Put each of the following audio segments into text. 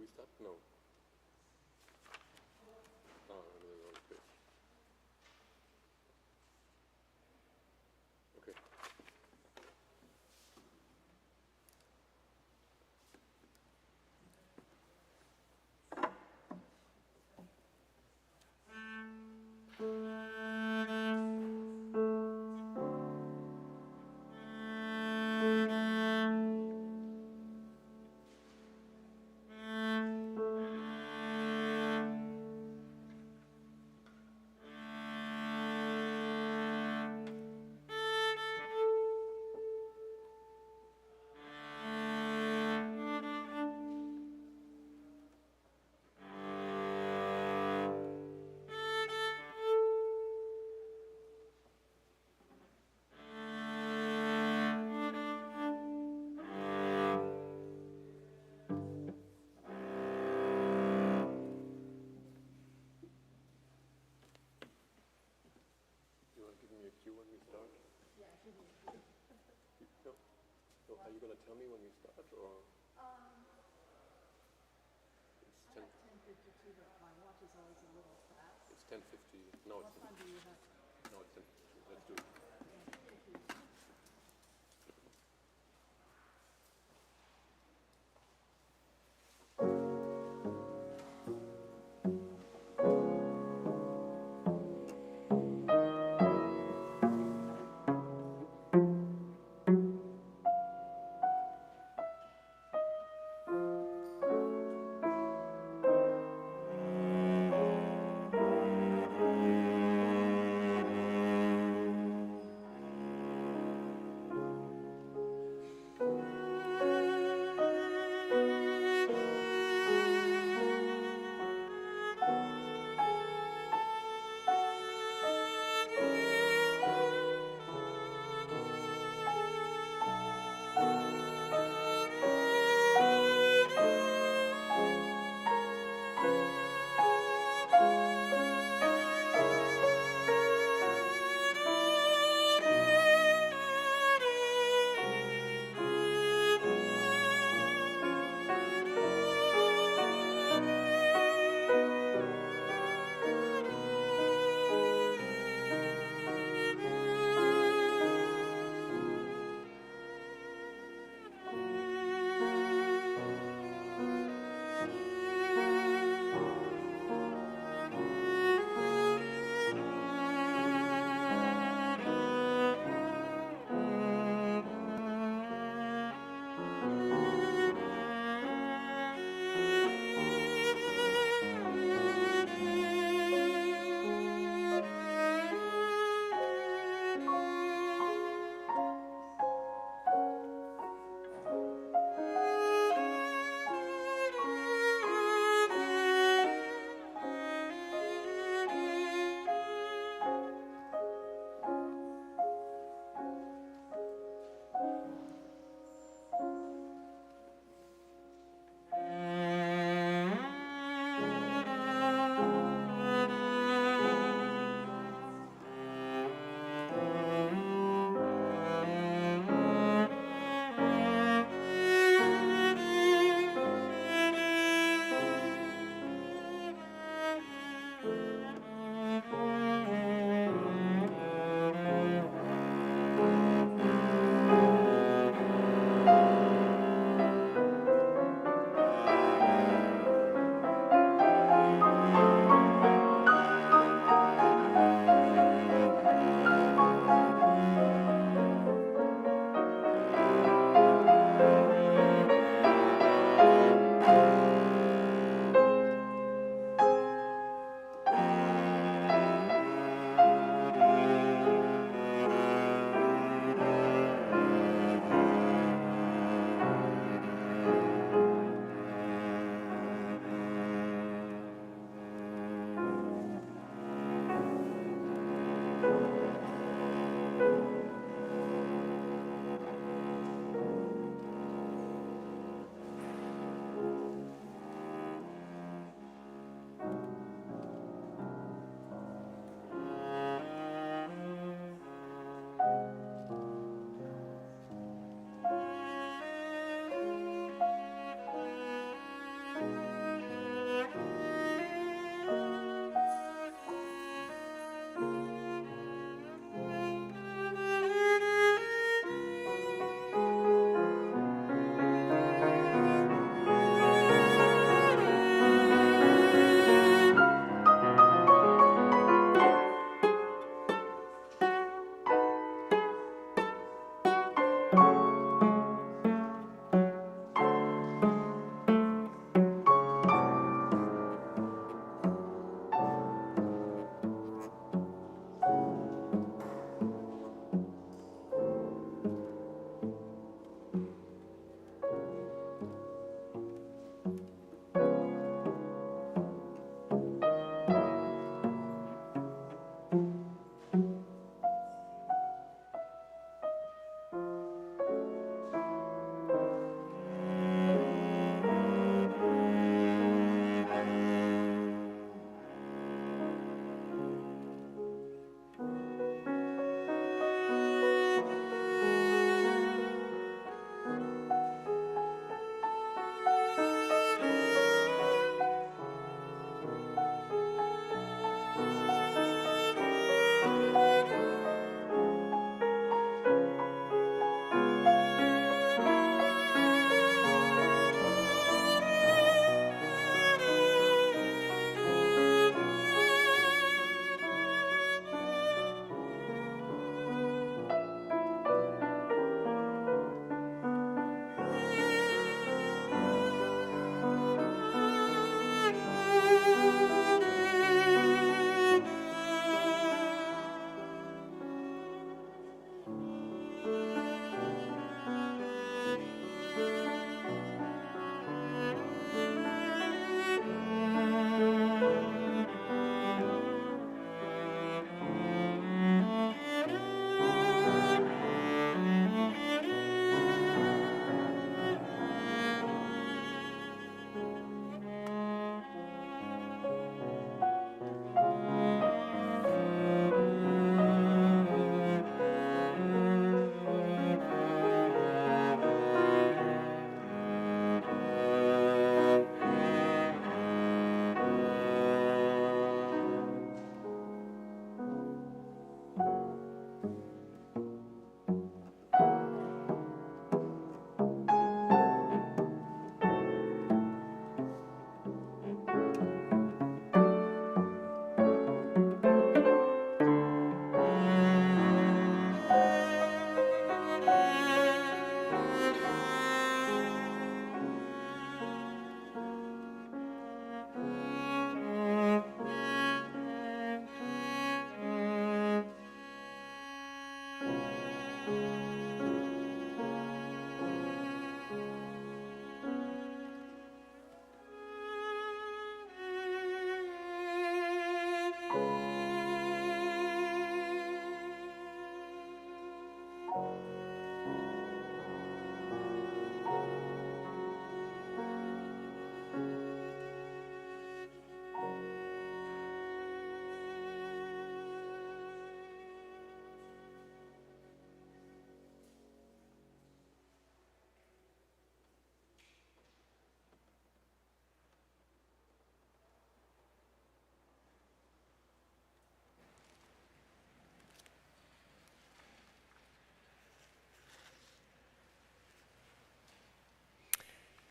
we start? No. Oh, no, okay. Okay. Are you going to tell me when you start, or? It's 10. 10:52, but my watch is always a little fast. It's 10:50. No, it's. What time do you have? No, it's 10:52. Let's do it. Yeah, thank you.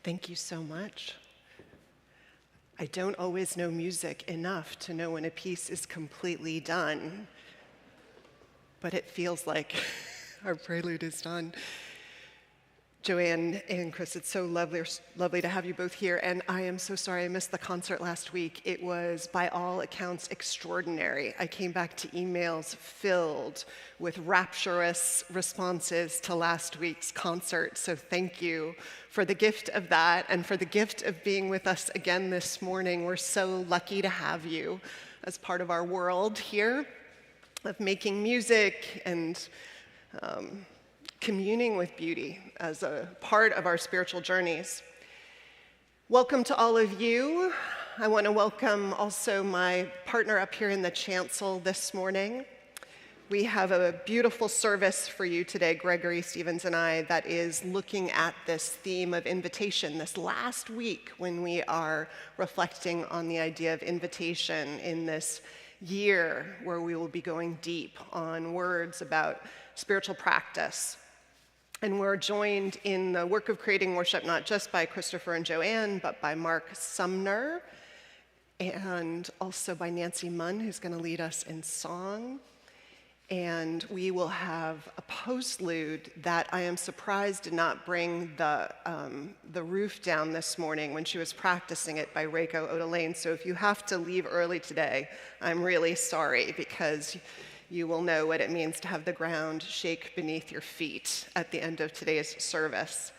Thank you so much. I don't always know music enough to know when a piece is completely done, but it feels like our prelude is done. Joanne and Chris, it's so lovely to have you both here, and I am so sorry I missed the concert last week. It was, by all accounts, extraordinary. I came back to emails filled with rapturous responses to last week's concert, so thank you for the gift of that and for the gift of being with us again this morning. We're so lucky to have you as part of our world here of making music and communing with beauty as a part of our spiritual journeys. Welcome to all of you. I want to welcome also my partner up here in the chancel this morning. We have a beautiful service for you today, Gregory Stephens and I, that is looking at this theme of invitation, this last week when we are reflecting on the idea of invitation in this year where we will be going deep on words about spiritual practice. And we're joined in the work of creating worship not just by Christopher and Joanne, but by Mark Sumner, and also by Nancy Munn, who's going to lead us in song. And we will have a postlude that I am surprised did not bring the roof down this morning when she was practicing it, by Reiko Oda Lane. So if you have to leave early today, I'm really sorry, because you will know what it means to have the ground shake beneath your feet at the end of today's service.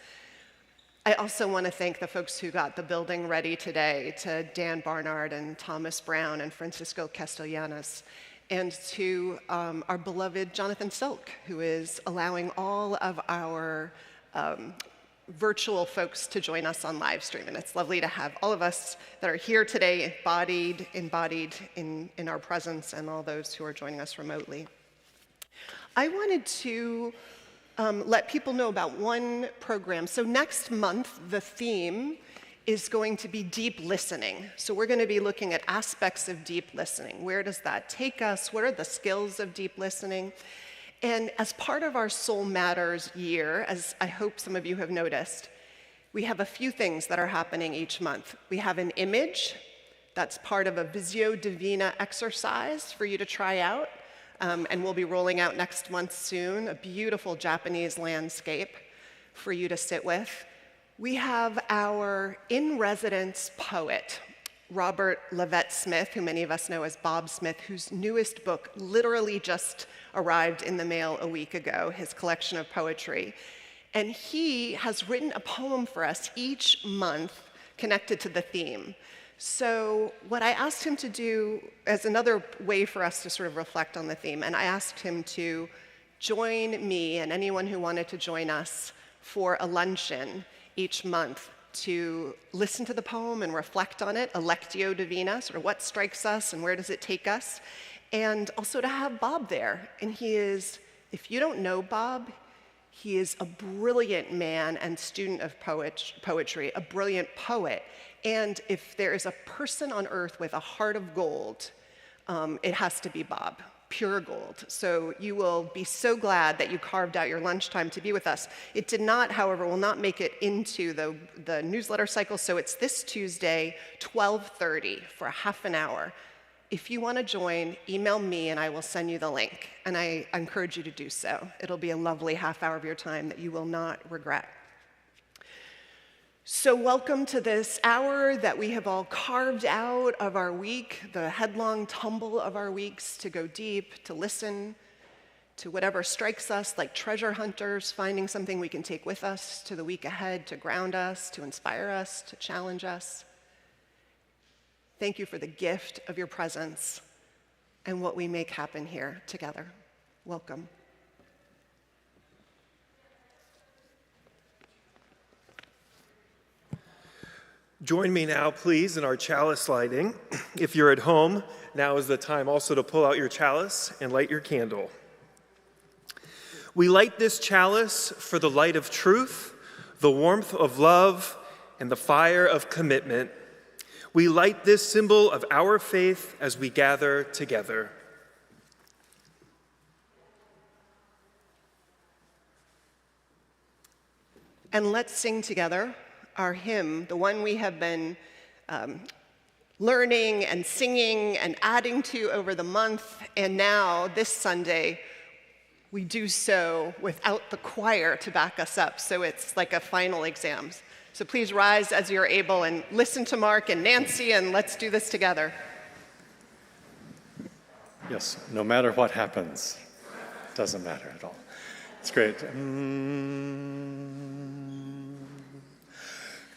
I also want to thank the folks who got the building ready today, to Dan Barnard and Thomas Brown and Francisco Castellanos, and to our beloved Jonathan Silk, who is allowing all of our virtual folks to join us on live stream. And it's lovely to have all of us that are here today embodied in our presence, and all those who are joining us remotely. I wanted to let people know about one program. So next month, the theme is going to be deep listening. So we're going to be looking at aspects of deep listening. Where does that take us? What are the skills of deep listening? And as part of our Soul Matters year, as I hope some of you have noticed, we have a few things that are happening each month. We have an image that's part of a Visio Divina exercise for you to try out, and we'll be rolling out next month soon, a beautiful Japanese landscape for you to sit with. We have our in-residence poet, Robert Levette Smith, who many of us know as Bob Smith, whose newest book literally just arrived in the mail a week ago, his collection of poetry. And he has written a poem for us each month connected to the theme. So what I asked him to do as another way for us to sort of reflect on the theme, and I asked him to join me and anyone who wanted to join us for a luncheon each month to listen to the poem and reflect on it, Lectio Divina, sort of what strikes us and where does it take us, and also to have Bob there. And he is, if you don't know Bob, he is a brilliant man and student of poetry, a brilliant poet. And if there is a person on earth with a heart of gold, it has to be Bob. Pure gold. So you will be so glad that you carved out your lunchtime to be with us. It did not, however, will not make it into the newsletter cycle, so it's this Tuesday, 12:30, for a half an hour. If you want to join, email me and I will send you the link, and I encourage you to do so. It'll be a lovely half hour of your time that you will not regret. So welcome to this hour that we have all carved out of our week, the headlong tumble of our weeks, to go deep, to listen to whatever strikes us like treasure hunters, finding something we can take with us to the week ahead, to ground us, to inspire us, to challenge us. Thank you for the gift of your presence and what we make happen here together. Welcome. Join me now, please, in our chalice lighting. If you're at home, now is the time also to pull out your chalice and light your candle. We light this chalice for the light of truth, the warmth of love, and the fire of commitment. We light this symbol of our faith as we gather together. And let's sing together our hymn, the one we have been learning and singing and adding to over the month, and now this Sunday, we do so without the choir to back us up, so it's like a final exam. So please rise as you're able and listen to Mark and Nancy, and let's do this together. Yes, no matter what happens, doesn't matter at all. It's great.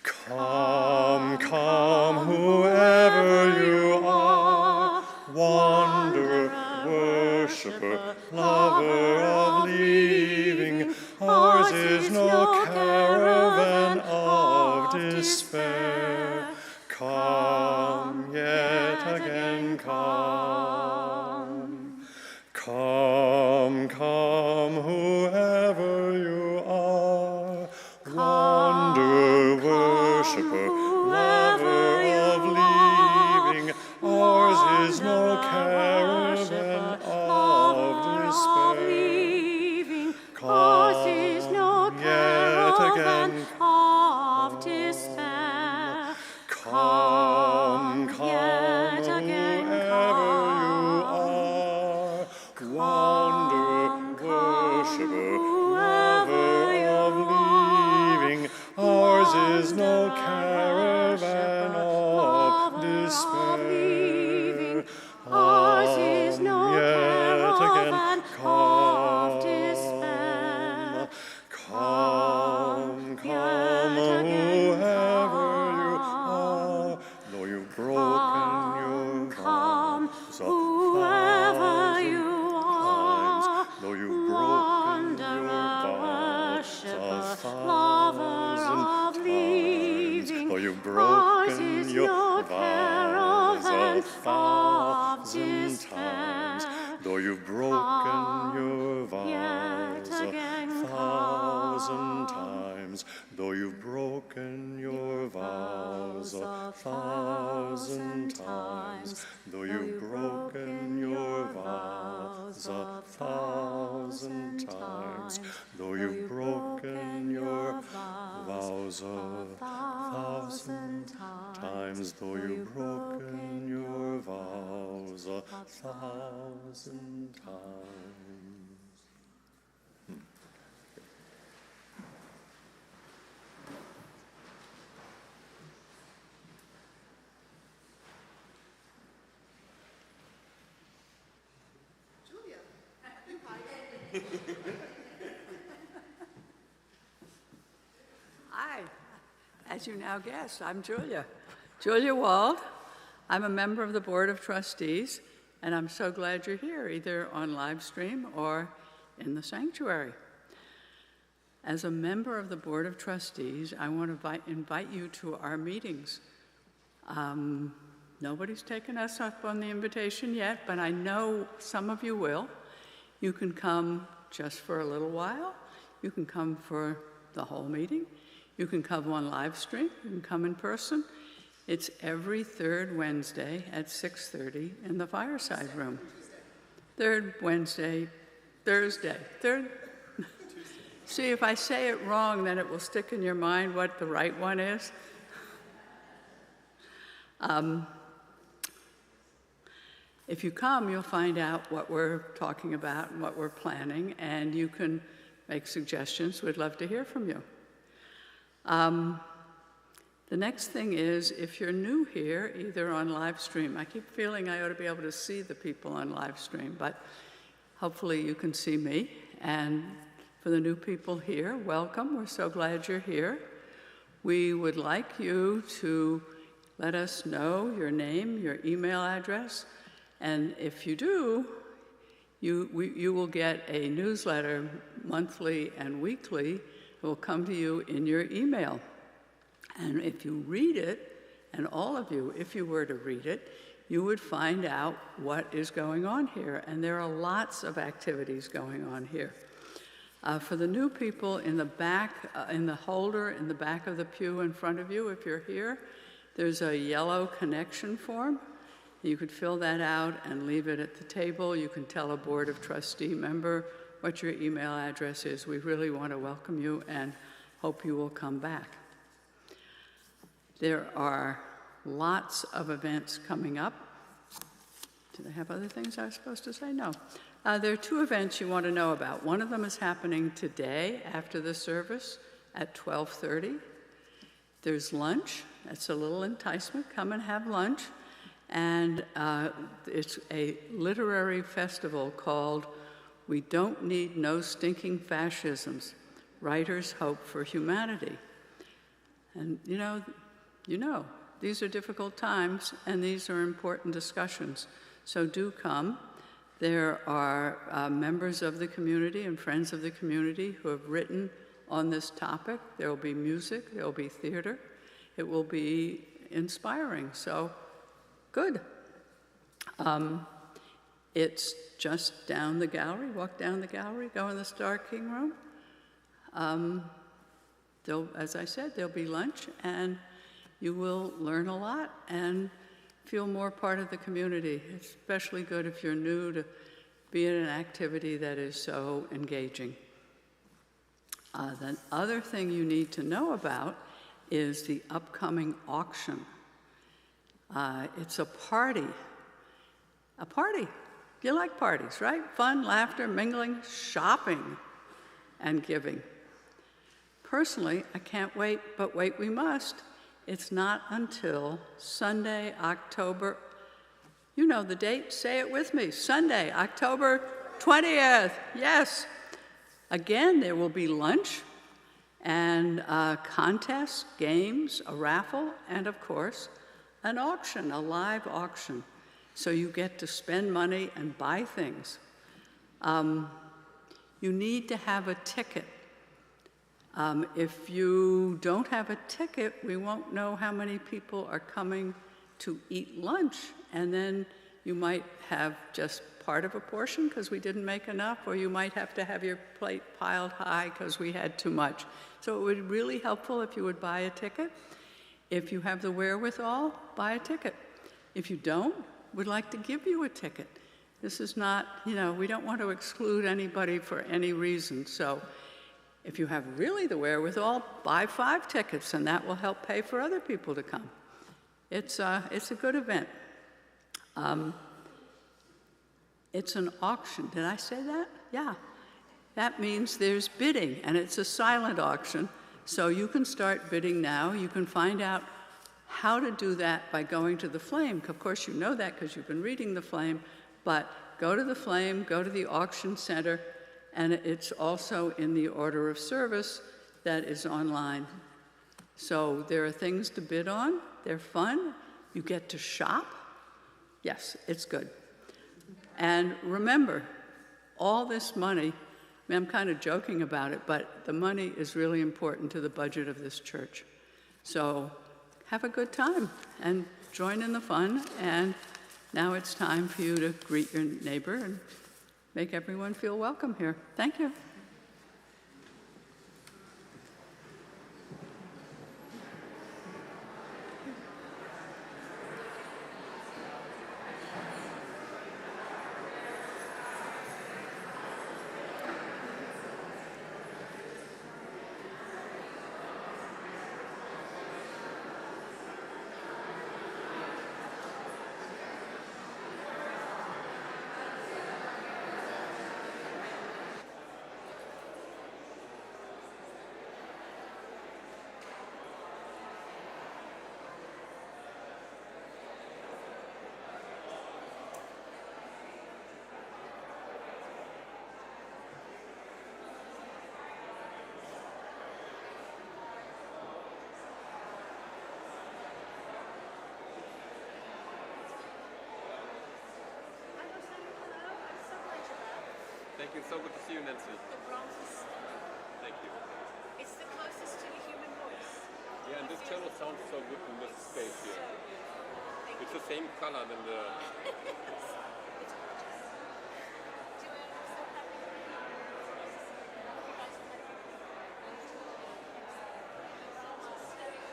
Come, come, whoever you are, wanderer, worshiper, lover of leaving, ours is no caravan of despair. Come, yet again come. Come, come, whoever you are, wanderer, worshiper, lover of leaving, ours is no caravan of despair. Ours is no caravan of despair. Come, come, whoever you are, wanderer, worshiper, lover of leaving, ours is no caravan of despair. Ours is no caravan of despair. Come, come, whoever you are, though you've broken your vows of times, though you've broken your vows of thousand times, though you've broken your vows of thousand times, though you've broken your vows a thousand times, though you've broken your vows a thousand times, though you've broken your vows a thousand times, though you've broken your vows a thousand times, though you've broken your vows a thousand times. Hi, as you now guess, I'm Julia Wald. I'm a member of the Board of Trustees, and I'm so glad you're here, either on live stream or in the sanctuary. As a member of the Board of Trustees, I want to invite you to our meetings. Nobody's taken us up on the invitation yet, but I know some of you will. You can come just for a little while. You can come for the whole meeting. You can come on live stream. You can come in person. It's every third Wednesday at 6:30 in the fireside room. Third Wednesday, Thursday. See, if I say it wrong, then it will stick in your mind what the right one is. If you come, you'll find out what we're talking about and what we're planning, and you can make suggestions. We'd love to hear from you. The next thing is, if you're new here, either on live stream, I keep feeling I ought to be able to see the people on live stream, but hopefully you can see me. And for the new people here, welcome. We're so glad you're here. We would like you to let us know your name, your email address, and if you do, you will get a newsletter monthly and weekly. It will come to you in your email. And if you read it, and all of you, if you were to read it, you would find out what is going on here. And there are lots of activities going on here. For the new people in the back, in the holder, in the back of the pew in front of you, if you're here, there's a yellow connection form. You could fill that out and leave it at the table. You can tell a Board of Trustee member what your email address is. We really want to welcome you and hope you will come back. There are lots of events coming up. Did I have other things I was supposed to say? No. There are 2 events you want to know about. One of them is happening today after the service at 12:30. There's lunch. That's a little enticement. Come and have lunch. And it's a literary festival called We Don't Need No Stinking Fascisms, Writers' Hope for Humanity. And you know, these are difficult times, and these are important discussions. So do come. There are members of the community and friends of the community who have written on this topic. There will be music, there will be theater. It will be inspiring, so good. It's just down the gallery, walk down the gallery, go in the Star King room. As I said, there'll be lunch, and you will learn a lot and feel more part of the community. It's especially good if you're new to be in an activity that is so engaging. The other thing you need to know about is the upcoming auction. It's a party. A party. You like parties, right? Fun, laughter, mingling, shopping, and giving. Personally, I can't wait, but wait we must. It's not until Sunday, October, you know the date, say it with me, Sunday, October 20th, yes. Again, there will be lunch and contests, games, a raffle, and of course, an auction, a live auction. So you get to spend money and buy things. You need to have a ticket. If you don't have a ticket, we won't know how many people are coming to eat lunch, and then you might have just part of a portion because we didn't make enough, or you might have to have your plate piled high because we had too much. So it would be really helpful if you would buy a ticket. If you have the wherewithal, buy a ticket. If you don't, we'd like to give you a ticket. This is not, we don't want to exclude anybody for any reason. So if you have really the wherewithal, buy 5 tickets, and that will help pay for other people to come. It's a good event. It's an auction. Did I say that? Yeah. That means there's bidding, and it's a silent auction, so you can start bidding now. You can find out how to do that by going to the Flame. Of course, you know that because you've been reading the Flame, but go to the Flame, go to the auction center, and it's also in the order of service that is online. So there are things to bid on. They're fun. You get to shop. Yes, it's good. And remember, all this money, I'm kind of joking about it, but the money is really important to the budget of this church. So have a good time and join in the fun. And now it's time for you to greet your neighbor and make everyone feel welcome here. Thank you. Thank you. So good to see you, Nancy. The bronze is, Thank you. it's the closest to the human voice. Yeah, and this channel sounds so good in this space here. So good. Thank It's you. the same color than the... It's gorgeous. Joanne, I'm so happy to be here. It's nice to see you.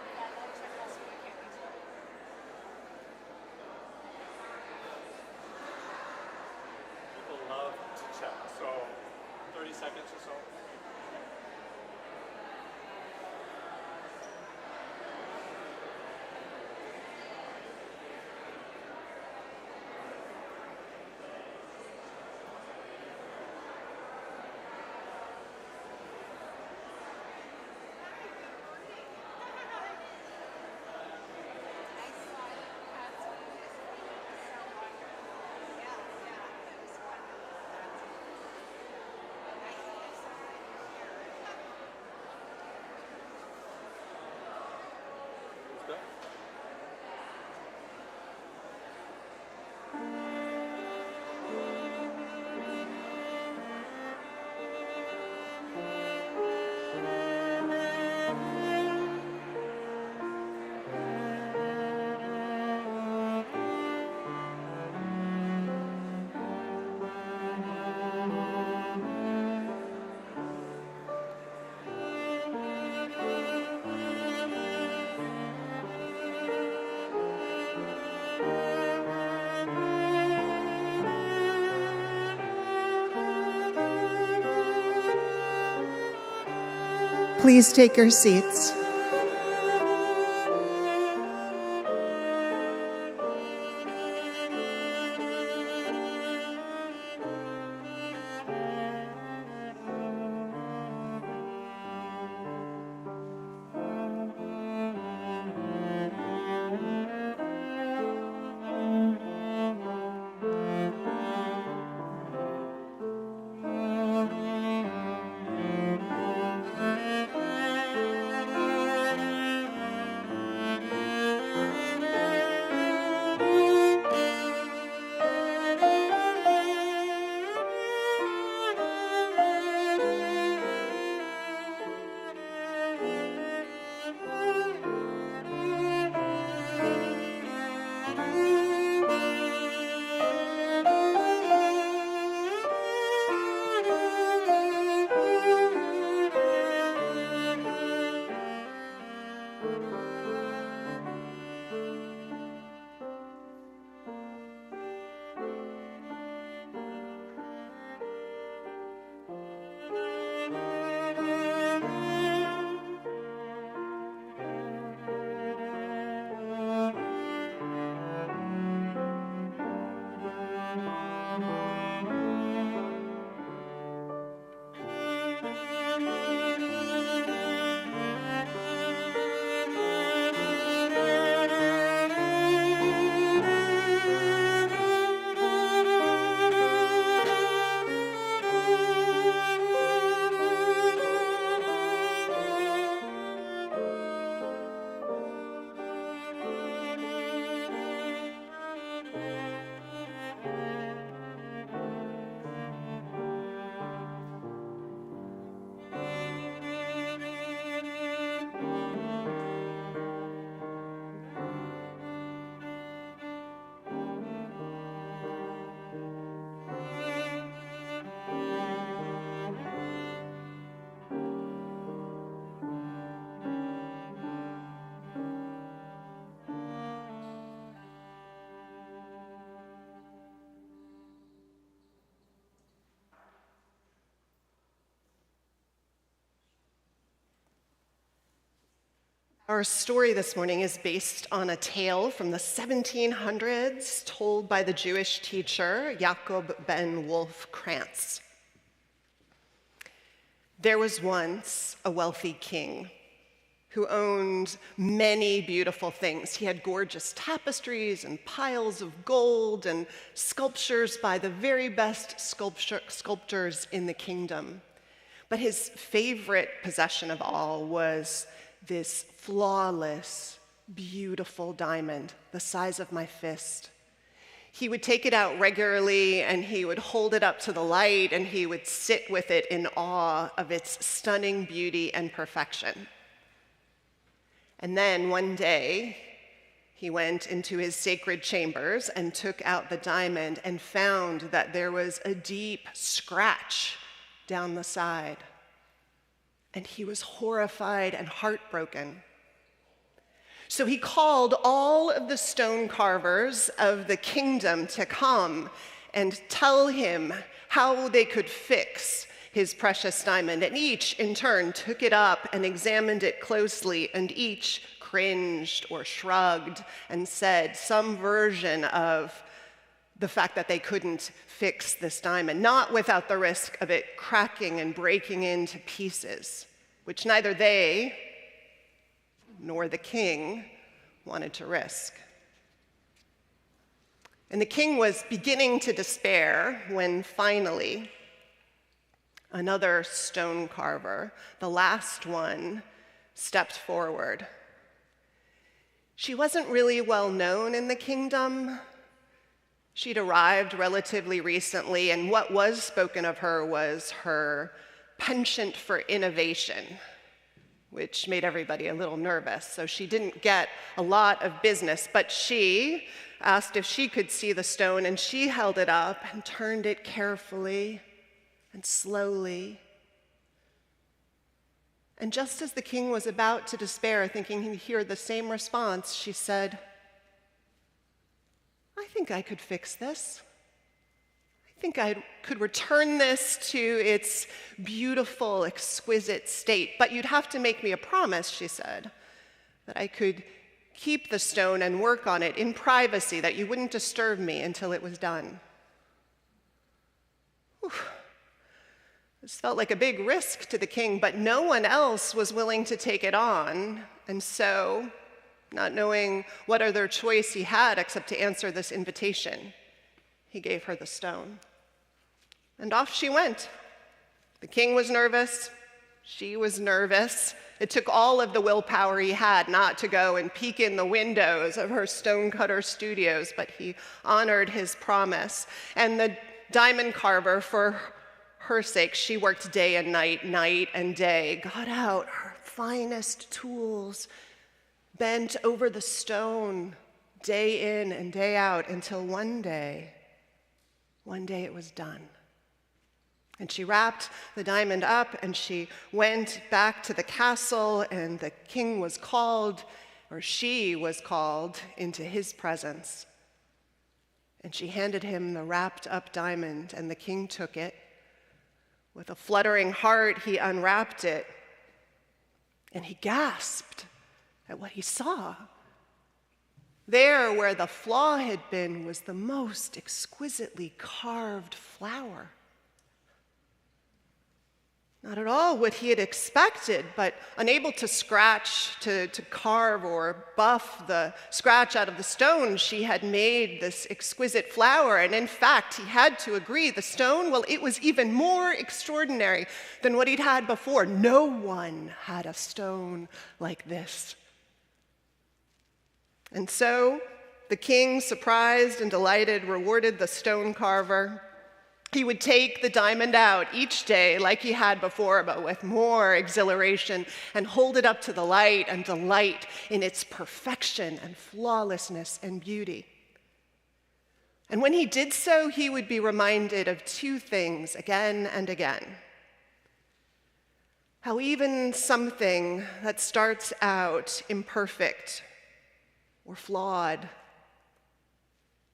You guys have had People love to chat, so 30 seconds or so. Please take your seats. Our story this morning is based on a tale from the 1700s told by the Jewish teacher Jacob ben Wolf-Krantz. There was once a wealthy king who owned many beautiful things. He had gorgeous tapestries and piles of gold and sculptures by the very best sculptors in the kingdom. But his favorite possession of all was this flawless, beautiful diamond the size of my fist. He would take it out regularly and he would hold it up to the light and he would sit with it in awe of its stunning beauty and perfection. And then one day, he went into his sacred chambers and took out the diamond and found that there was a deep scratch down the side. And he was horrified and heartbroken. So he called all of the stone carvers of the kingdom to come and tell him how they could fix his precious diamond. And each, in turn, took it up and examined it closely, and each cringed or shrugged and said some version of the fact that they couldn't fix this diamond, not without the risk of it cracking and breaking into pieces, which neither they nor the king wanted to risk. And the king was beginning to despair when finally another stone carver, the last one, stepped forward. She wasn't really well known in the kingdom. She'd arrived relatively recently, and what was spoken of her was her penchant for innovation, which made everybody a little nervous. So she didn't get a lot of business, but she asked if she could see the stone, and she held it up and turned it carefully and slowly. And just as the king was about to despair, thinking he'd hear the same response, she said, "I think I could fix this. I think I could return this to its beautiful, exquisite state, but you'd have to make me a promise, she said, that I could keep the stone and work on it in privacy, that you wouldn't disturb me until it was done. Whew. This felt like a big risk to the king, but no one else was willing to take it on, and so, not knowing what other choice he had except to answer this invitation, he gave her the stone. And off she went. The king was nervous. She was nervous. It took all of the willpower he had not to go and peek in the windows of her stonecutter studios, but he honored his promise. And the diamond carver, for her sake, she worked day and night and day, got out her finest tools, bent over the stone day in and day out until one day it was done. And she wrapped the diamond up and she went back to the castle, and the king was called, or she was called, into his presence. And she handed him the wrapped up diamond, and the king took it. With a fluttering heart, he unwrapped it, and he gasped at what he saw. There, where the flaw had been, was the most exquisitely carved flower. Not at all what he had expected, but unable to scratch, to carve or buff the scratch out of the stone, she had made this exquisite flower. And in fact, he had to agree, the stone, well, it was even more extraordinary than what he'd had before. No one had a stone like this. And so the king, surprised and delighted, rewarded the stone carver. He would take the diamond out each day like he had before, but with more exhilaration, and hold it up to the light and delight in its perfection and flawlessness and beauty. And when he did so, he would be reminded of two things again and again. How even something that starts out imperfect or flawed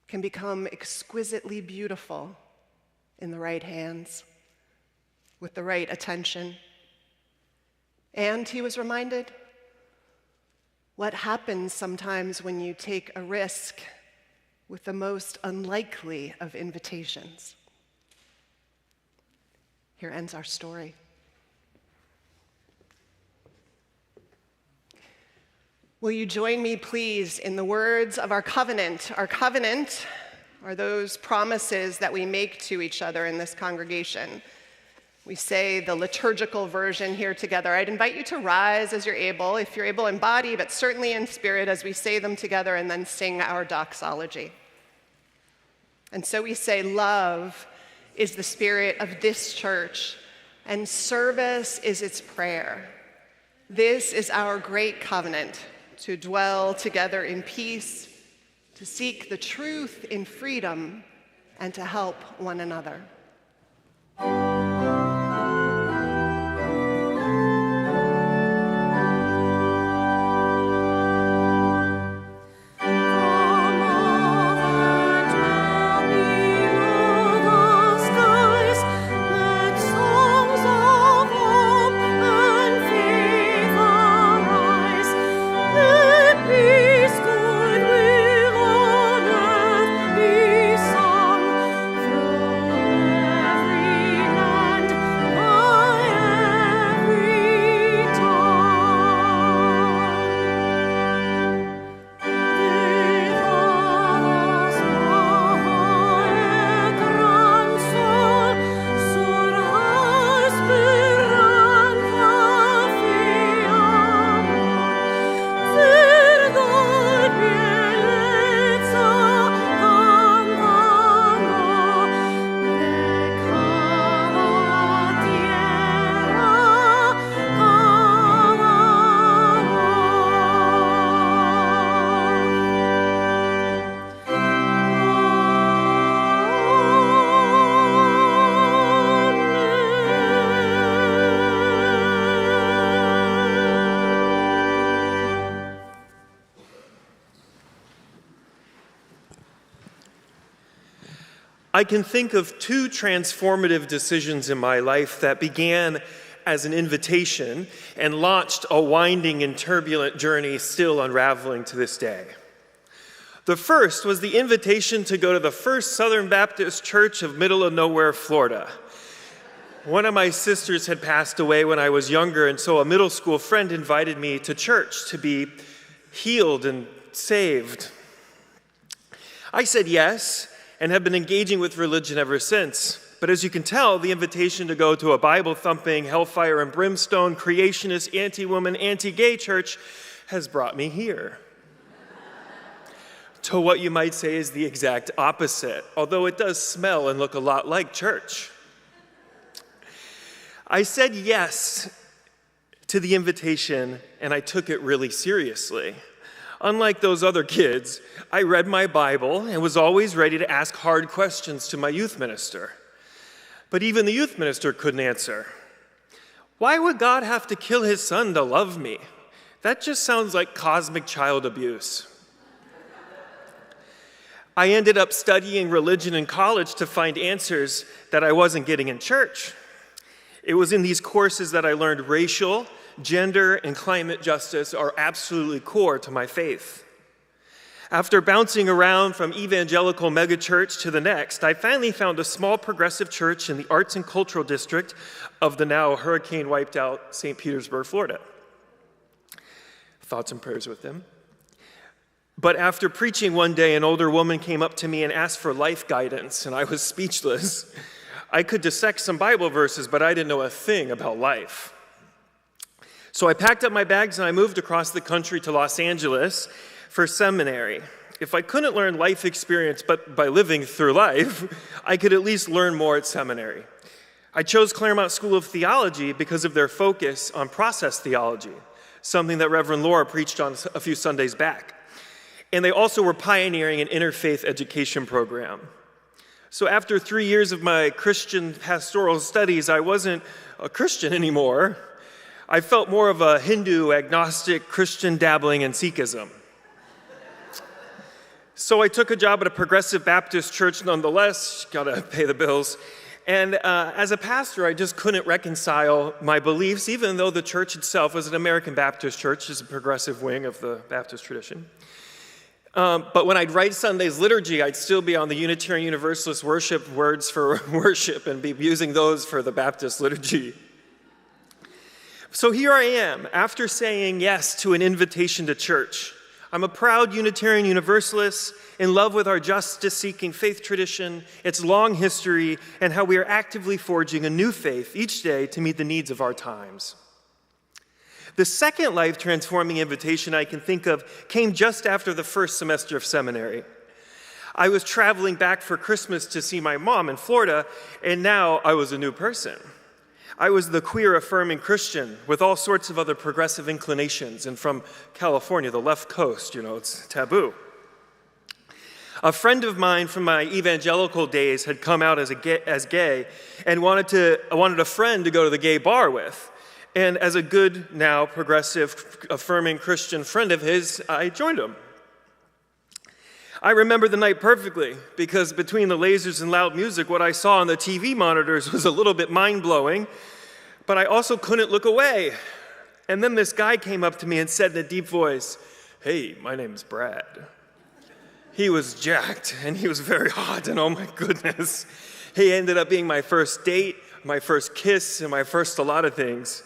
can become exquisitely beautiful in the right hands, with the right attention. And he was reminded what happens sometimes when you take a risk with the most unlikely of invitations. Here ends our story. Will you join me, please, in the words of our covenant? Our covenant are those promises that we make to each other in this congregation. We say the liturgical version here together. I'd invite you to rise as you're able, if you're able in body, but certainly in spirit, as we say them together and then sing our doxology. And so we say, love is the spirit of this church, and service is its prayer. This is our great covenant, to dwell together in peace, to seek the truth in freedom, and to help one another. Be sung through I can think of two transformative decisions in my life that began as an invitation and launched a winding and turbulent journey still unraveling to this day. The first was the invitation to go to the First Southern Baptist Church of middle of nowhere, Florida. One of my sisters had passed away when I was younger, and so a middle school friend invited me to church to be healed and saved. I said yes, and have been engaging with religion ever since. But as you can tell, the invitation to go to a Bible-thumping, hellfire and brimstone, creationist, anti-woman, anti-gay church has brought me here. To what you might say is the exact opposite, although it does smell and look a lot like church. I said yes to the invitation, and I took it really seriously. Unlike those other kids, I read my Bible and was always ready to ask hard questions to my youth minister. But even the youth minister couldn't answer. Why would God have to kill his son to love me? That just sounds like cosmic child abuse. I ended up studying religion in college to find answers that I wasn't getting in church. It was in these courses that I learned racial, gender, and climate justice are absolutely core to my faith. After bouncing around from evangelical megachurch to the next, I finally found a small progressive church in the arts and cultural district of the now hurricane-wiped-out St. Petersburg, Florida. Thoughts and prayers with them. But after preaching one day, an older woman came up to me and asked for life guidance, and I was speechless. I could dissect some Bible verses, but I didn't know a thing about life. So I packed up my bags and I moved across the country to Los Angeles for seminary. If I couldn't learn life experience but by living through life, I could at least learn more at seminary. I chose Claremont School of Theology because of their focus on process theology, something that Reverend Laura preached on a few Sundays back. And they also were pioneering an interfaith education program. So after 3 years of my Christian pastoral studies, I wasn't a Christian anymore. I felt more of a Hindu, agnostic, Christian dabbling in Sikhism. So I took a job at a progressive Baptist church nonetheless, gotta pay the bills. And as a pastor, I just couldn't reconcile my beliefs, even though the church itself was an American Baptist church, is a progressive wing of the Baptist tradition. But when I'd write Sunday's liturgy, I'd still be on the Unitarian Universalist worship words for worship and be using those for the Baptist liturgy. So here I am, after saying yes to an invitation to church. I'm a proud Unitarian Universalist, in love with our justice-seeking faith tradition, its long history, and how we are actively forging a new faith each day to meet the needs of our times. The second life-transforming invitation I can think of came just after the first semester of seminary. I was traveling back for Christmas to see my mom in Florida, and now I was a new person. I was the queer-affirming Christian with all sorts of other progressive inclinations, and from California, the left coast, it's taboo. A friend of mine from my evangelical days had come out as gay and wanted a friend to go to the gay bar with. And as a good, now progressive, affirming Christian friend of his, I joined him. I remember the night perfectly because between the lasers and loud music, what I saw on the TV monitors was a little bit mind-blowing, but I also couldn't look away. And then this guy came up to me and said in a deep voice, "Hey, my name's Brad." He was jacked and he was very hot, and oh my goodness. He ended up being my first date, my first kiss, and my first a lot of things.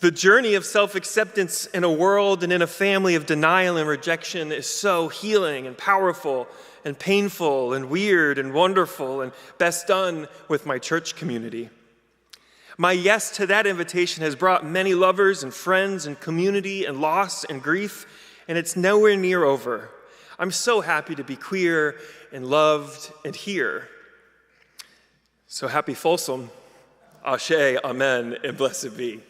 The journey of self-acceptance in a world and in a family of denial and rejection is so healing and powerful and painful and weird and wonderful, and best done with my church community. My yes to that invitation has brought many lovers and friends and community and loss and grief, and it's nowhere near over. I'm so happy to be queer and loved and here. So happy Folsom, Ashe, Amen, and blessed be.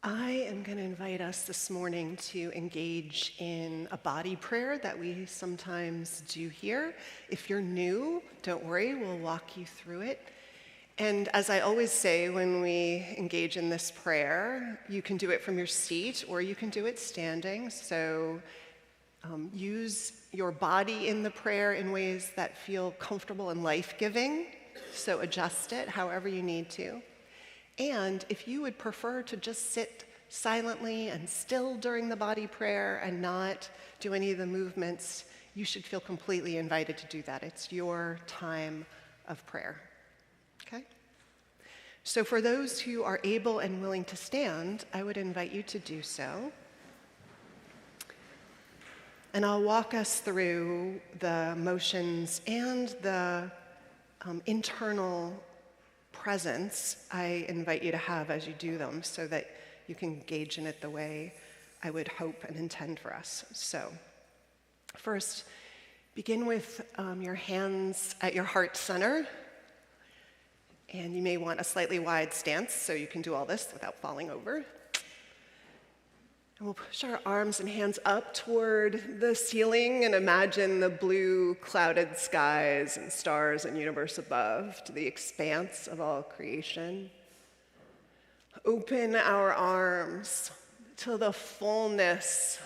I am going to invite us this morning to engage in a body prayer that we sometimes do here. If you're new, don't worry, we'll walk you through it. And as I always say when we engage in this prayer, you can do it from your seat or you can do it standing. So use your body in the prayer in ways that feel comfortable and life-giving. So adjust it however you need to. And if you would prefer to just sit silently and still during the body prayer and not do any of the movements, you should feel completely invited to do that. It's your time of prayer. Okay? So for those who are able and willing to stand, I would invite you to do so. And I'll walk us through the motions and the internal presence I invite you to have as you do them so that you can engage in it the way I would hope and intend for us. So first, begin with your hands at your heart center. And you may want a slightly wide stance so you can do all this without falling over. And we'll push our arms and hands up toward the ceiling and imagine the blue clouded skies and stars and universe above to the expanse of all creation. Open our arms to the fullness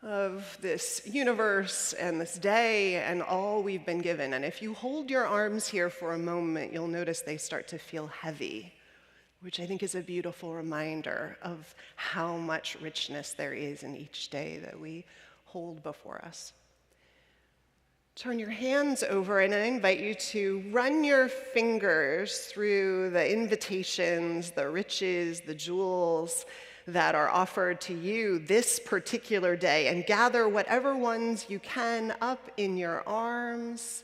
of this universe and this day and all we've been given. And if you hold your arms here for a moment, you'll notice they start to feel heavy, which I think is a beautiful reminder of how much richness there is in each day that we hold before us. Turn your hands over, and I invite you to run your fingers through the invitations, the riches, the jewels that are offered to you this particular day, and gather whatever ones you can up in your arms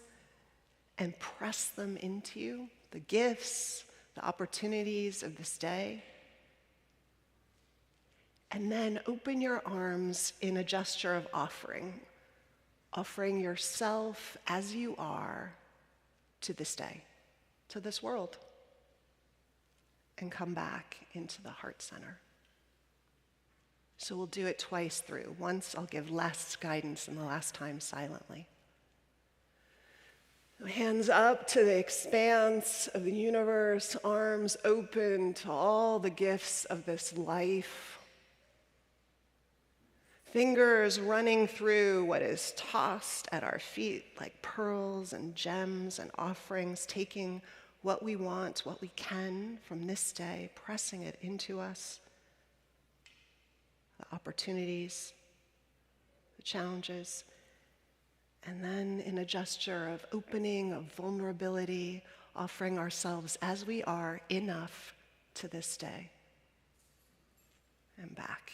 and press them into you, the gifts, the opportunities of this day. And then open your arms in a gesture of offering yourself as you are to this day, to this world, and come back into the heart center. So we'll do it twice through. Once I'll give less guidance and the last time silently. Hands up to the expanse of the universe, arms open to all the gifts of this life. Fingers running through what is tossed at our feet like pearls and gems and offerings, taking what we want, what we can from this day, pressing it into us. The opportunities, the challenges. And then in a gesture of opening, of vulnerability, offering ourselves as we are enough to this day. And back.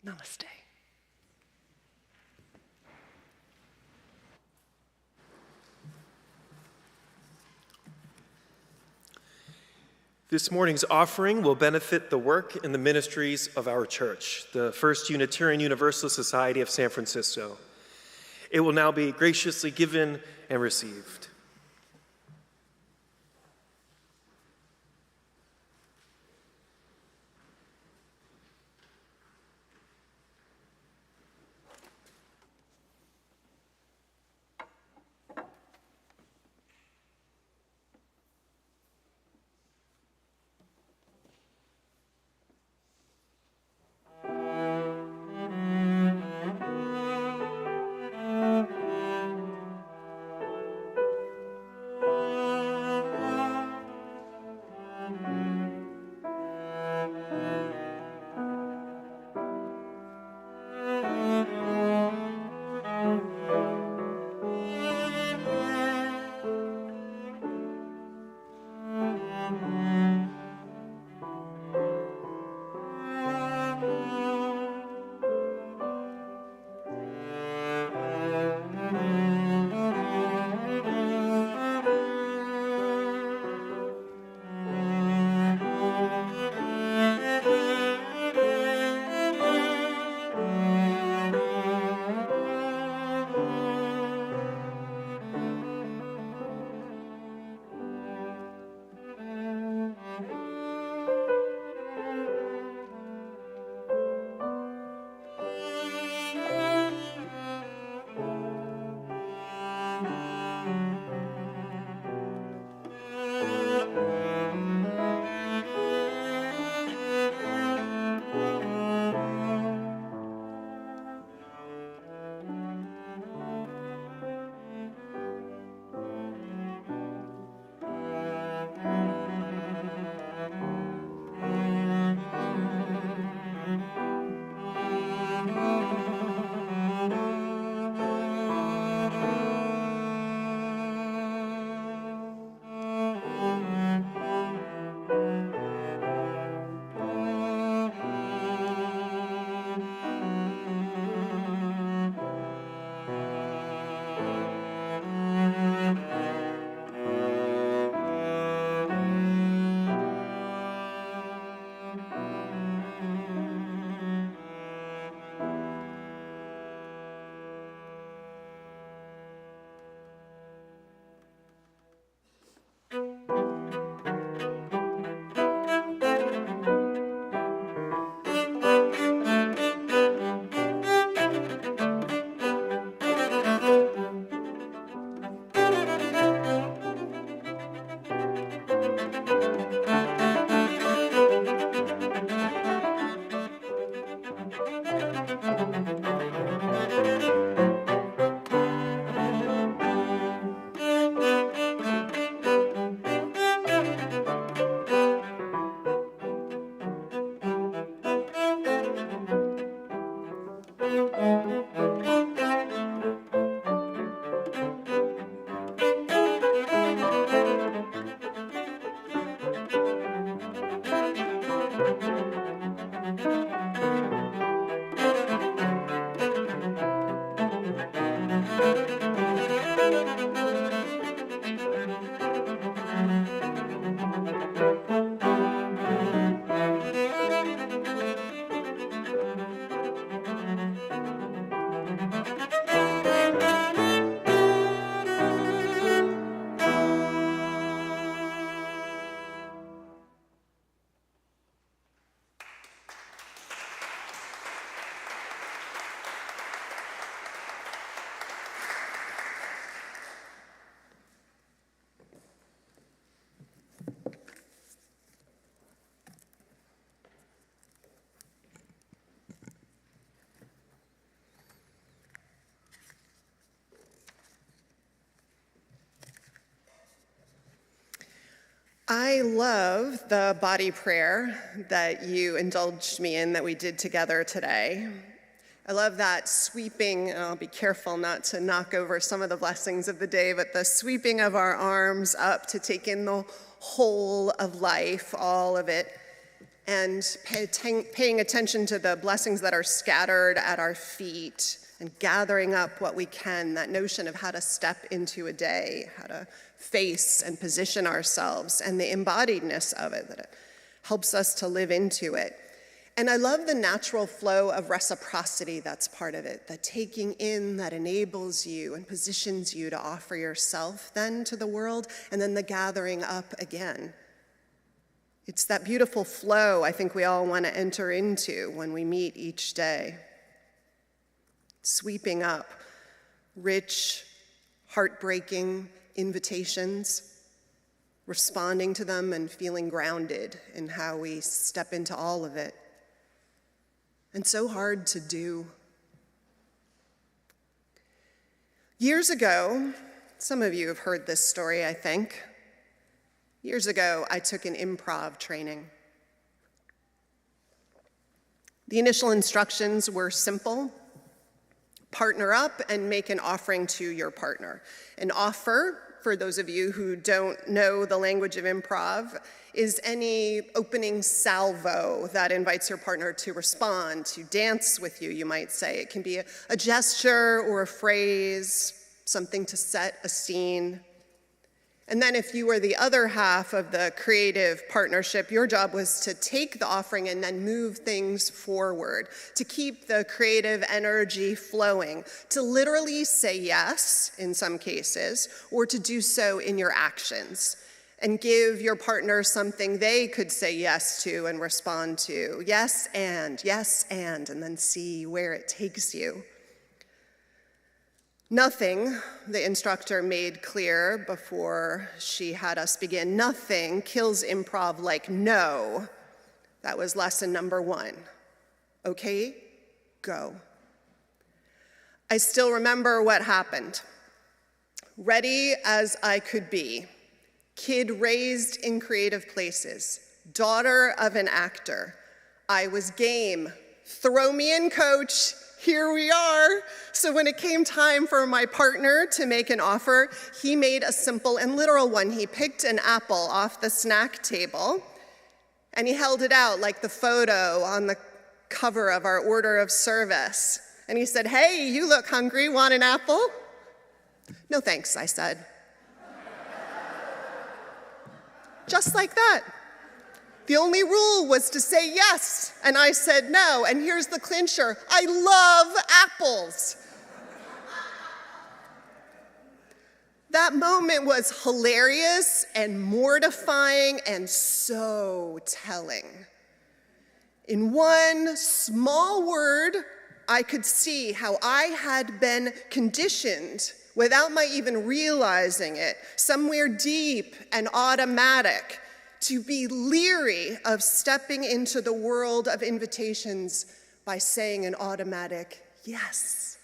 Namaste. This morning's offering will benefit the work and the ministries of our church, the First Unitarian Universalist Society of San Francisco. It will now be graciously given and received. I love the body prayer that you indulged me in that we did together today. I love that sweeping, and I'll be careful not to knock over some of the blessings of the day, but the sweeping of our arms up to take in the whole of life, all of it, and paying attention to the blessings that are scattered at our feet and gathering up what we can, that notion of how to step into a day, how to face and position ourselves, and the embodiedness of it, that it helps us to live into it. And I love the natural flow of reciprocity that's part of it, the taking in that enables you and positions you to offer yourself then to the world, and then the gathering up again. It's that beautiful flow I think we all want to enter into when we meet each day. Sweeping up rich, heartbreaking invitations, responding to them and feeling grounded in how we step into all of it. And so hard to do. Years ago, some of you have heard this story, I think. Years ago, I took an improv training. The initial instructions were simple. Partner up and make an offering to your partner. An offer, for those of you who don't know the language of improv, is any opening salvo that invites your partner to respond, to dance with you, you might say. It can be a gesture or a phrase, something to set a scene. And then if you were the other half of the creative partnership, your job was to take the offering and then move things forward, to keep the creative energy flowing, to literally say yes in some cases, or to do so in your actions, and give your partner something they could say yes to and respond to. Yes, and then see where it takes you. Nothing, the instructor made clear before she had us begin, nothing kills improv like no. That was lesson number 1. Okay, go. I still remember what happened. Ready as I could be. Kid raised in creative places. Daughter of an actor. I was game. Throw me in, coach. Here we are. So when it came time for my partner to make an offer, he made a simple and literal one. He picked an apple off the snack table, and he held it out like the photo on the cover of our order of service. And he said, "Hey, you look hungry, want an apple?" "No thanks," I said. Just like that. The only rule was to say yes, and I said no, and here's the clincher. I love apples. That moment was hilarious and mortifying and so telling. In one small word, I could see how I had been conditioned without my even realizing it, somewhere deep and automatic, to be leery of stepping into the world of invitations by saying an automatic yes.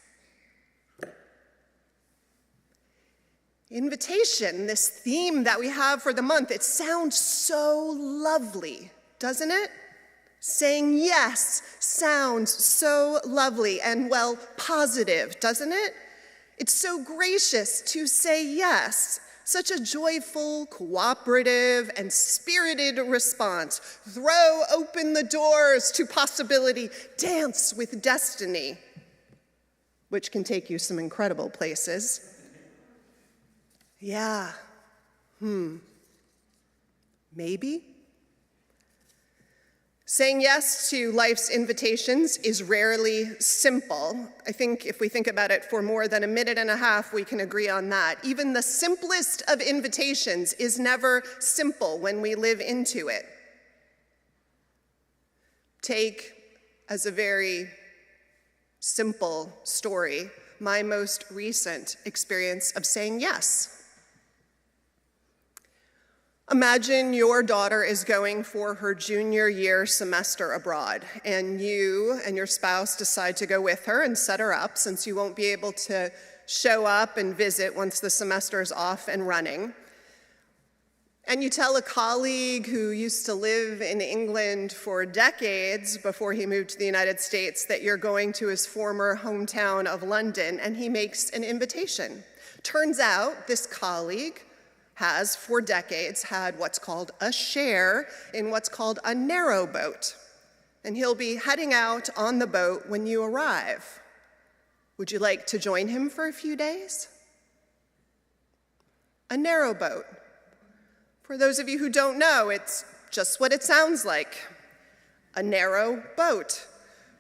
Invitation, this theme that we have for the month, it sounds so lovely, doesn't it? Saying yes sounds so lovely and, well, positive, doesn't it? It's so gracious to say yes. Such a joyful, cooperative, and spirited response. Throw open the doors to possibility. Dance with destiny, which can take you some incredible places. Yeah. Maybe? Saying yes to life's invitations is rarely simple. I think if we think about it for more than a minute and a half, we can agree on that. Even the simplest of invitations is never simple when we live into it. Take, as a very simple story, my most recent experience of saying yes. Imagine your daughter is going for her junior year semester abroad, and you and your spouse decide to go with her and set her up since you won't be able to show up and visit once the semester is off and running. And you tell a colleague who used to live in England for decades before he moved to the United States that you're going to his former hometown of London, and he makes an invitation. Turns out this colleague has, for decades, had what's called a share in what's called a narrow boat. And he'll be heading out on the boat when you arrive. Would you like to join him for a few days? A narrow boat. For those of you who don't know, it's just what it sounds like. A narrow boat.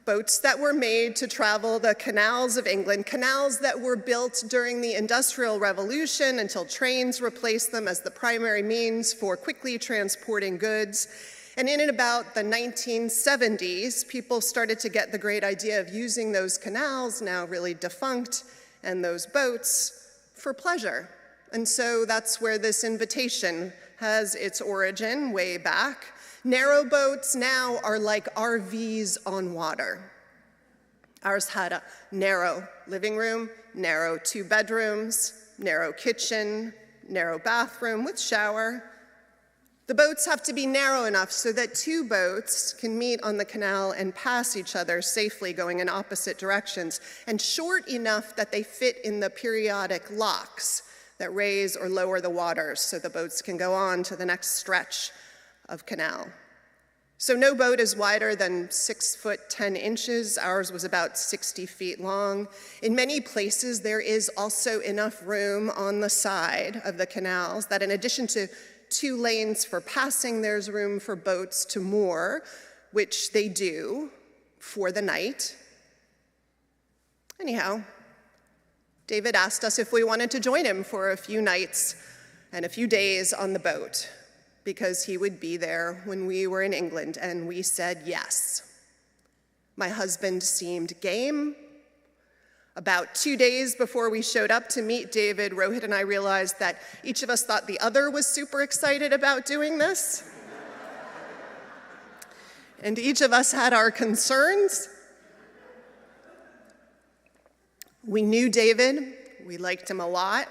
Boats that were made to travel the canals of England, canals that were built during the Industrial Revolution until trains replaced them as the primary means for quickly transporting goods. And in and about the 1970s, people started to get the great idea of using those canals, now really defunct, and those boats for pleasure. And so that's where this invitation has its origin way back. Narrow boats now are like RVs on water. Ours had a narrow living room, narrow 2 bedrooms, narrow kitchen, narrow bathroom with shower. The boats have to be narrow enough so that 2 boats can meet on the canal and pass each other safely going in opposite directions, and short enough that they fit in the periodic locks that raise or lower the waters so the boats can go on to the next stretch of canal. So no boat is wider than 6 foot 10 inches. Ours was about 60 feet long. In many places, there is also enough room on the side of the canals that in addition to 2 lanes for passing, there's room for boats to moor, which they do for the night. Anyhow, David asked us if we wanted to join him for a few nights and a few days on the boat, because he would be there when we were in England, and we said yes. My husband seemed game. About 2 days before we showed up to meet David, Rohit and I realized that each of us thought the other was super excited about doing this. And each of us had our concerns. We knew David, we liked him a lot.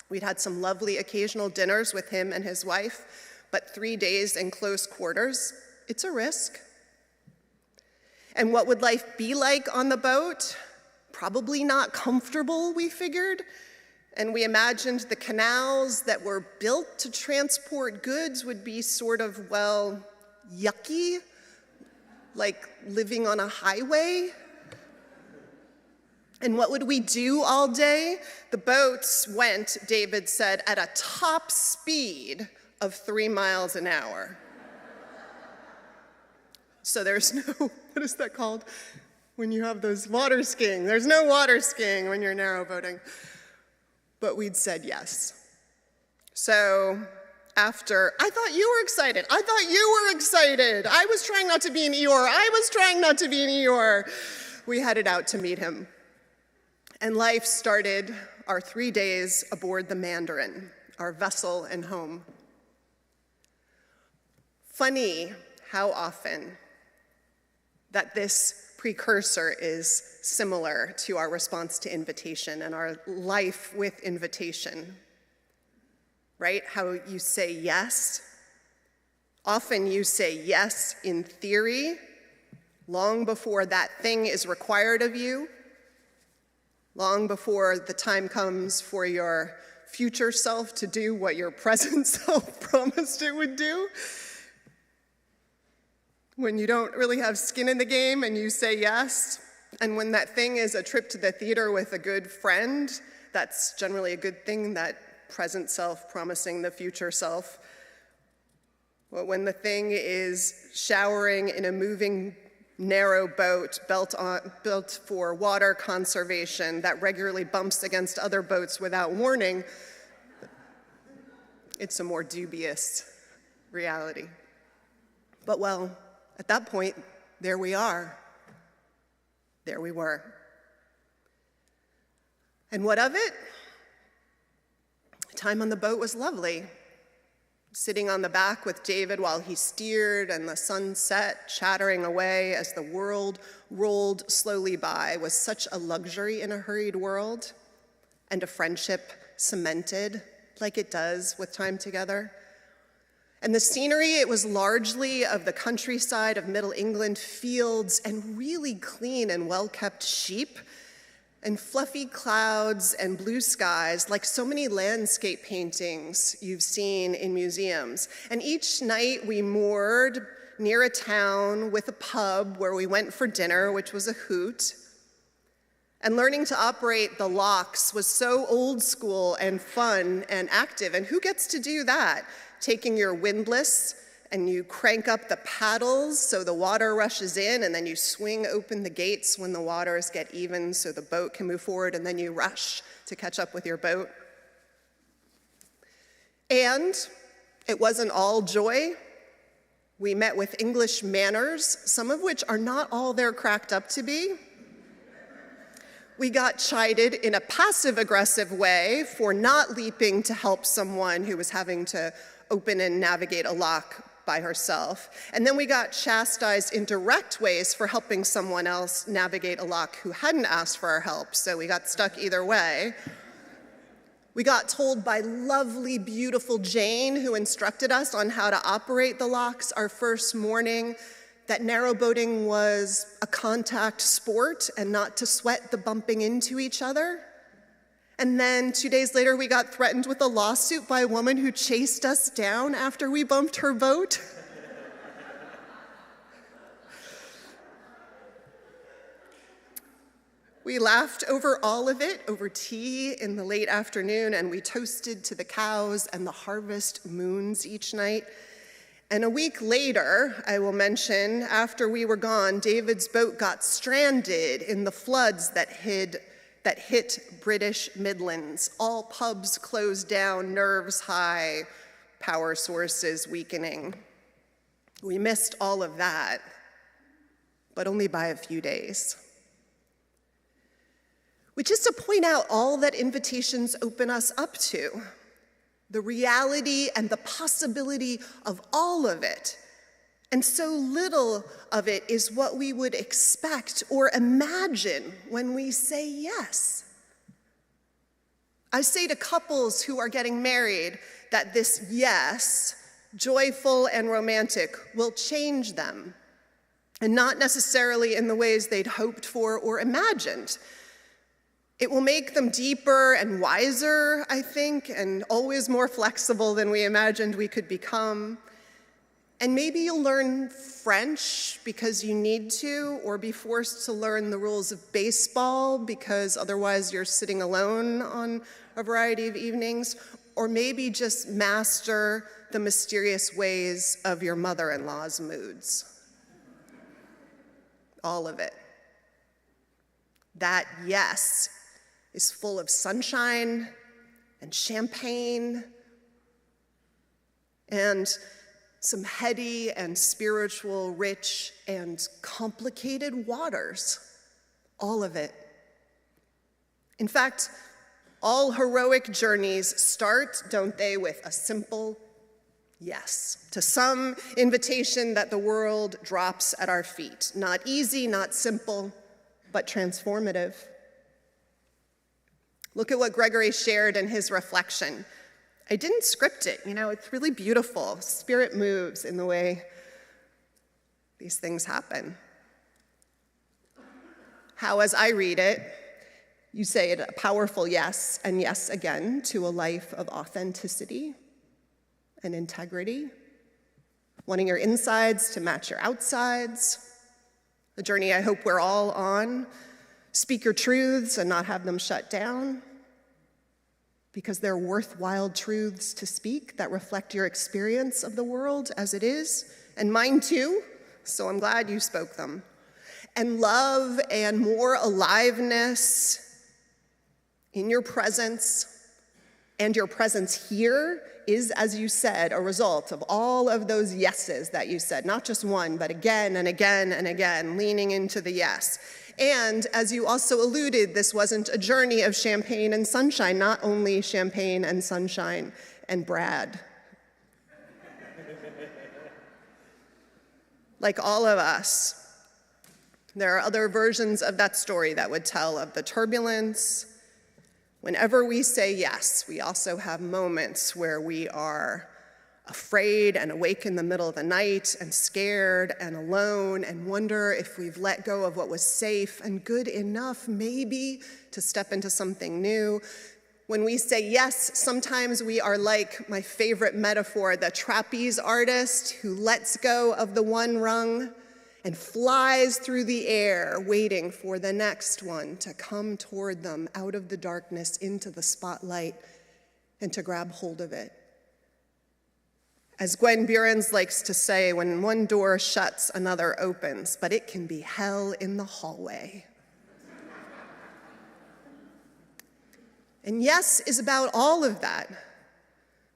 We'd had some lovely occasional dinners with him and his wife, but 3 days in close quarters, it's a risk. And what would life be like on the boat? Probably not comfortable, we figured. And we imagined the canals that were built to transport goods would be sort of, well, yucky, like living on a highway. And what would we do all day? The boats went, David said, at a top speed of 3 miles an hour. So there's no, what is that called? When you have those water skiing. There's no water skiing when you're narrowboating. But we'd said yes. So after, I thought you were excited. I thought you were excited. I was trying not to be an Eeyore. I was trying not to be an Eeyore. We headed out to meet him. And life started our 3 days aboard the Mandarin, our vessel and home. Funny how often that this precursor is similar to our response to invitation and our life with invitation, right? How you say yes. Often you say yes in theory, long before that thing is required of you, long before the time comes for your future self to do what your present self promised it would do. When you don't really have skin in the game and you say yes, and when that thing is a trip to the theater with a good friend, that's generally a good thing, that present self promising the future self. But when the thing is showering in a moving narrow boat built for water conservation that regularly bumps against other boats without warning, it's a more dubious reality. But well, at that point, there we are. There we were. And what of it? Time on the boat was lovely. Sitting on the back with David while he steered and the sun set, chattering away as the world rolled slowly by was such a luxury in a hurried world, and a friendship cemented like it does with time together. And the scenery, it was largely of the countryside of Middle England, fields and really clean and well-kept sheep and fluffy clouds and blue skies, like so many landscape paintings you've seen in museums. And each night we moored near a town with a pub where we went for dinner, which was a hoot. And learning to operate the locks was so old school and fun and active. And who gets to do that? Taking your windlass and you crank up the paddles so the water rushes in, and then you swing open the gates when the waters get even so the boat can move forward, and then you rush to catch up with your boat. And it wasn't all joy. We met with English manners, some of which are not all they're cracked up to be. We got chided in a passive-aggressive way for not leaping to help someone who was having to open and navigate a lock by herself. And then we got chastised in direct ways for helping someone else navigate a lock who hadn't asked for our help, so we got stuck either way. We got told by lovely, beautiful Jane, who instructed us on how to operate the locks our first morning, that narrowboating was a contact sport and not to sweat the bumping into each other. And then 2 days later, we got threatened with a lawsuit by a woman who chased us down after we bumped her boat. We laughed over all of it over tea in the late afternoon, and we toasted to the cows and the harvest moons each night. And a week later, I will mention, after we were gone, David's boat got stranded in the floods that hit British Midlands. All pubs closed down, nerves high, power sources weakening. We missed all of that, but only by a few days. Which is to point out all that invitations open us up to, the reality and the possibility of all of it. And so little of it is what we would expect or imagine when we say yes. I say to couples who are getting married that this yes, joyful and romantic, will change them, and not necessarily in the ways they'd hoped for or imagined. It will make them deeper and wiser, I think, and always more flexible than we imagined we could become. And maybe you'll learn French because you need to, or be forced to learn the rules of baseball because otherwise you're sitting alone on a variety of evenings, or maybe just master the mysterious ways of your mother-in-law's moods. All of it. That yes is full of sunshine and champagne and some heady and spiritual, rich and complicated waters. All of it. In fact, all heroic journeys start, don't they, with a simple yes to some invitation that the world drops at our feet. Not easy, not simple, but transformative. Look at what Gregory shared in his reflection. I didn't script it, it's really beautiful. Spirit moves in the way these things happen. How, as I read it, you say it a powerful yes and yes again to a life of authenticity and integrity, wanting your insides to match your outsides, a journey I hope we're all on. Speak your truths and not have them shut down, because they're worthwhile truths to speak that reflect your experience of the world as it is, and mine too, so I'm glad you spoke them. And love and more aliveness in your presence, and your presence here is, as you said, a result of all of those yeses that you said, not just one, but again and again and again, leaning into the yes. And as you also alluded, this wasn't a journey of champagne and sunshine, not only champagne and sunshine and Brad. Like all of us, there are other versions of that story that would tell of the turbulence. Whenever we say yes, we also have moments where we are afraid and awake in the middle of the night and scared and alone and wonder if we've let go of what was safe and good enough maybe to step into something new. When we say yes, sometimes we are like my favorite metaphor, the trapeze artist who lets go of the one rung and flies through the air, waiting for the next one to come toward them out of the darkness into the spotlight and to grab hold of it. As Gwen Burens likes to say, when one door shuts, another opens, but it can be hell in the hallway. And yes is about all of that,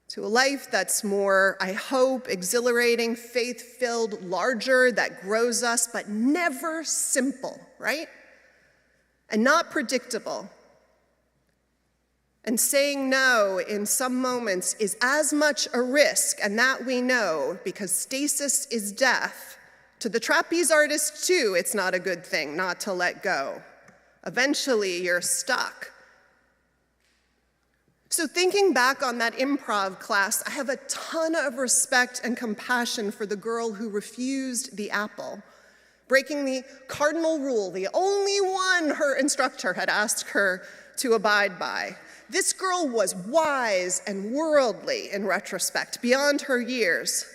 to a life that's more, I hope, exhilarating, faith-filled, larger, that grows us, but never simple, right? And not predictable. And saying no in some moments is as much a risk, and that we know, because stasis is death. To the trapeze artist, too, it's not a good thing not to let go. Eventually, you're stuck. So thinking back on that improv class, I have a ton of respect and compassion for the girl who refused the apple, breaking the cardinal rule, the only one her instructor had asked her to abide by. This girl was wise and worldly in retrospect, beyond her years.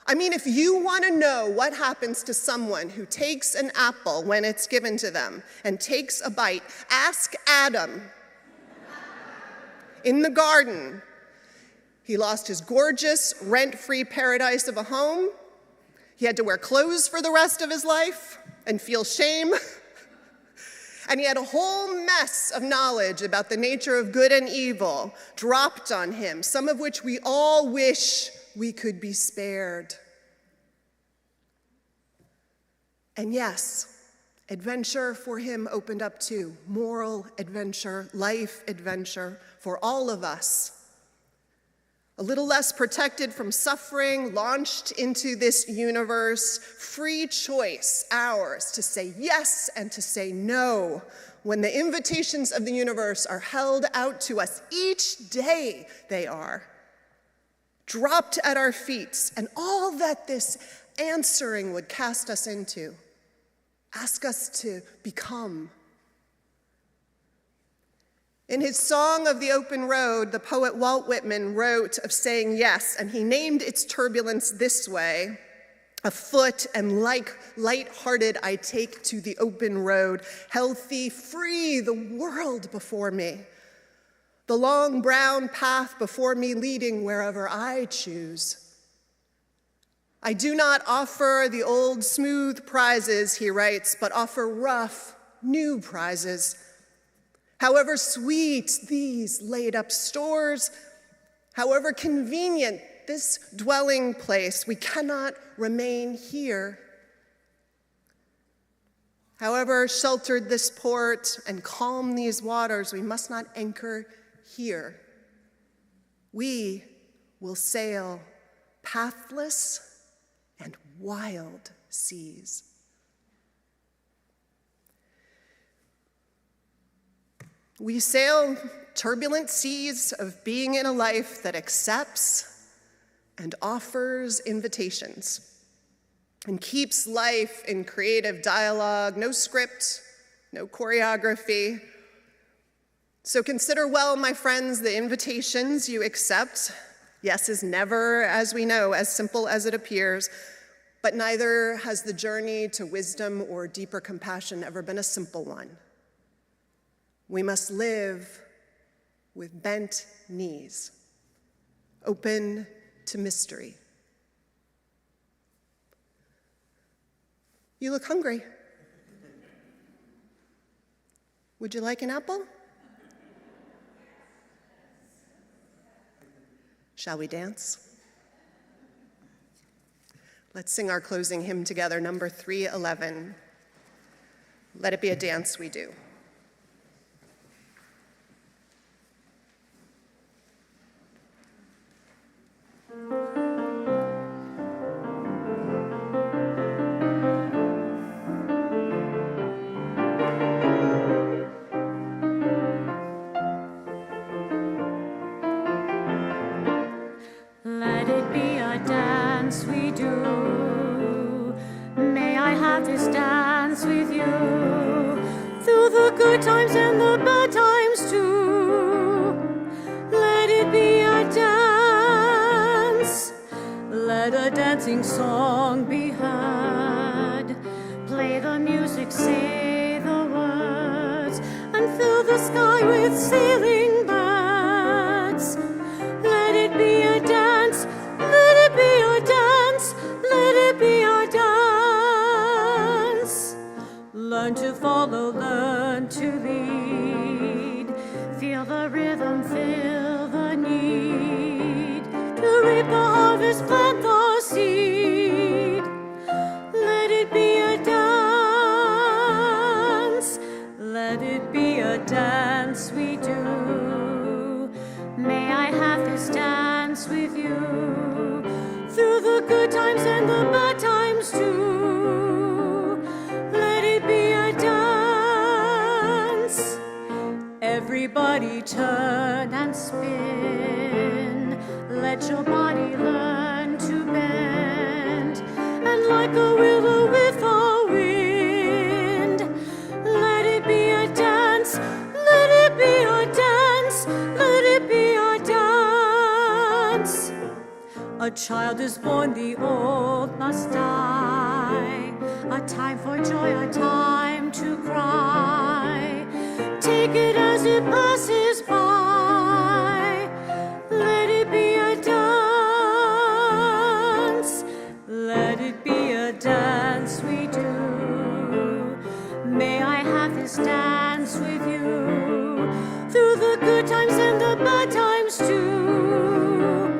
I mean, if you want to know what happens to someone who takes an apple when it's given to them and takes a bite, ask Adam. In the garden, he lost his gorgeous, rent-free paradise of a home. He had to wear clothes for the rest of his life and feel shame. And he had a whole mess of knowledge about the nature of good and evil dropped on him, some of which we all wish we could be spared. And yes, adventure for him opened up too. Moral adventure, life adventure for all of us. A little less protected from suffering, launched into this universe, free choice, ours, to say yes and to say no when the invitations of the universe are held out to us. Each day they are dropped at our feet, and all that this answering would cast us into, ask us to become. In his Song of the Open Road, the poet Walt Whitman wrote of saying yes, and he named its turbulence this way: afoot and like light-hearted I take to the open road, healthy, free, the world before me, the long brown path before me leading wherever I choose. I do not offer the old smooth prizes, he writes, but offer rough, new prizes. However sweet these laid-up stores, however convenient this dwelling place, we cannot remain here. However sheltered this port and calm these waters, we must not anchor here. We will sail pathless and wild seas. We sail turbulent seas of being in a life that accepts and offers invitations and keeps life in creative dialogue, no script, no choreography. So consider well, my friends, the invitations you accept. Yes is never, as we know, as simple as it appears, but neither has the journey to wisdom or deeper compassion ever been a simple one. We must live with bent knees, open to mystery. You look hungry. Would you like an apple? Shall we dance? Let's sing our closing hymn together, number 311. Let it be a dance we do. Let it times and the bad times too. Let it be a dance. Let a dancing song be heard. Play the music, say the words, and fill the sky with sailing birds. Let it be a dance. Let it be a dance. Let it be a dance. Learn to follow, learn to lead. Feel the rhythm, feel the need. To reap the harvest, plant the seed. Let it be a dance. Let it be a dance we do. May I have this dance with you. Through the good times and the bad times too. Let it be a dance. Everybody turn and spin. Let your body learn to bend. And like a willow with the wind, let it be a dance. Let it be a dance. Let it be a dance. A child is born, the old must die. A time for joy, a time to cry. Take it as it passes by. Let it be a dance. Let it be a dance we do. May I have this dance with you. Through the good times and the bad times too.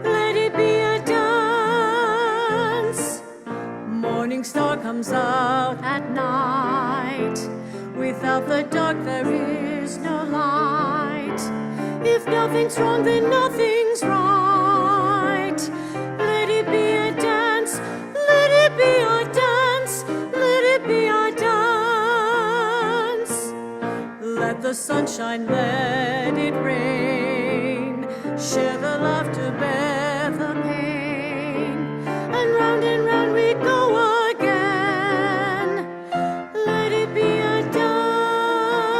Let it be a dance. Morning star comes out at night. Without the dark there is no light. If nothing's wrong, then nothing's right. Let it be a dance. Let it be a dance. Let it be a dance. Let the sunshine, let it rain. Share the laughter, bear the pain. And round we go again. Let it be a dance.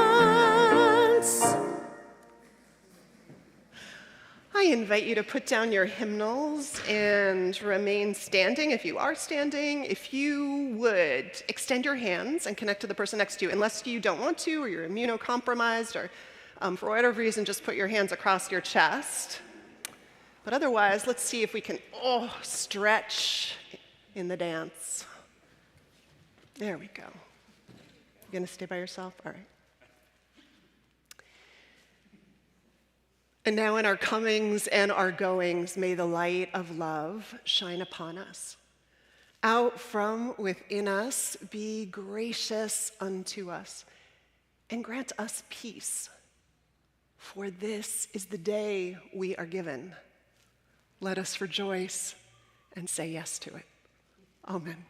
I invite you to put down your hymnals and remain standing if you are standing. If you would, extend your hands and connect to the person next to you, unless you don't want to or you're immunocompromised or for whatever reason, just put your hands across your chest. But otherwise, let's see if we can stretch in the dance. There we go. You gonna stay by yourself? All right. And now in our comings and our goings, may the light of love shine upon us. Out from within us, be gracious unto us, and grant us peace. For this is the day we are given. Let us rejoice and say yes to it. Amen.